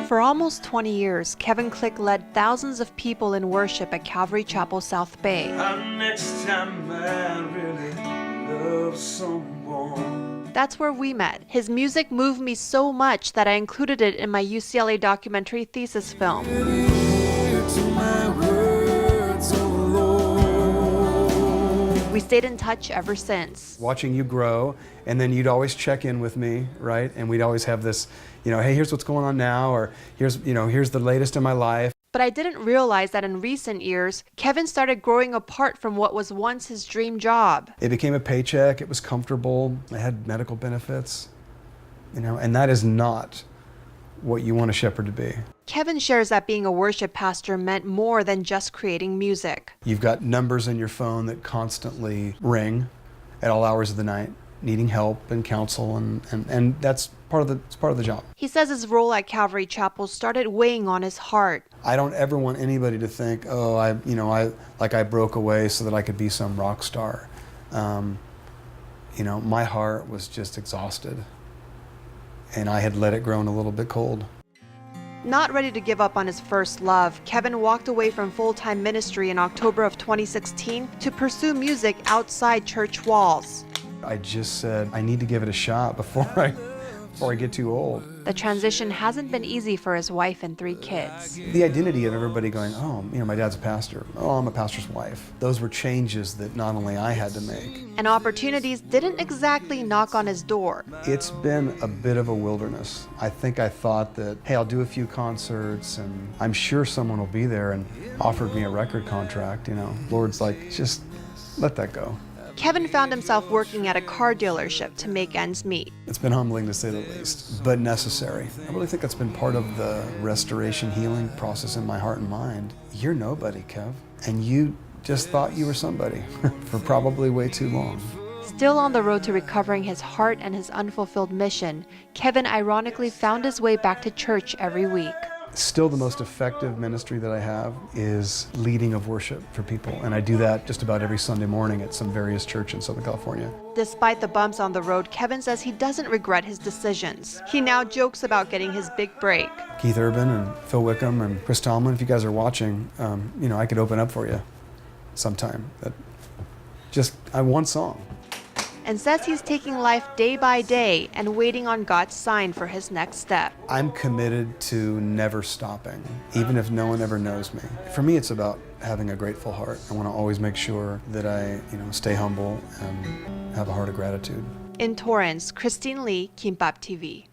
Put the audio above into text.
For almost 20 years, Kevin Click led thousands of people in worship at Calvary Chapel South Bay. Next time I really love someone. That's where we met. His music moved me so much that I included it in my UCLA documentary thesis film. We stayed in touch ever since. Watching you grow, and then you'd always check in with me, right? And we'd always have this, hey, here's what's going on now, or here's the latest in my life. But I didn't realize that in recent years, Kevin started growing apart from what was once his dream job. It became a paycheck, it was comfortable, I had medical benefits, and that is not what you want a shepherd to be. Kevin shares that being a worship pastor meant more than just creating music. You've got numbers in your phone that constantly ring at all hours of the night, needing help and counsel, and that's part of the job. He says his role at Calvary Chapel started weighing on his heart. I don't ever want anybody to think, oh, I broke away so that I could be some rock star. My heart was just exhausted, and I had let it grow a little bit cold. Not ready to give up on his first love, Kevin walked away from full-time ministry in October of 2016 to pursue music outside church walls. I just said, I need to give it a shot before I get too old. The transition hasn't been easy for his wife and 3 kids. The identity of everybody going, oh, my dad's a pastor. Oh, I'm a pastor's wife. Those were changes that not only I had to make. And opportunities didn't exactly knock on his door. It's been a bit of a wilderness. I think I thought that, hey, I'll do a few concerts and I'm sure someone will be there, and offered me a record contract. Lord's like, just let that go. Kevin found himself working at a car dealership to make ends meet. It's been humbling to say the least, but necessary. I really think that's been part of the restoration healing process in my heart and mind. You're nobody, Kev, and you just thought you were somebody for probably way too long. Still on the road to recovering his heart and his unfulfilled mission, Kevin ironically found his way back to church every week. Still, the most effective ministry that I have is leading of worship for people, and I do that just about every Sunday morning at some various church in Southern California. Despite the bumps on the road, Kevin says he doesn't regret his decisions. He now jokes about getting his big break. Keith Urban and Phil Wickham and Chris Tomlin, if you guys are watching, I could open up for you sometime. One song. And says he's taking life day by day and waiting on God's sign for his next step. I'm committed to never stopping, even if no one ever knows me. For me, it's about having a grateful heart. I want to always make sure that I, stay humble and have a heart of gratitude. In Torrance, Christine Lee, Kimbop TV.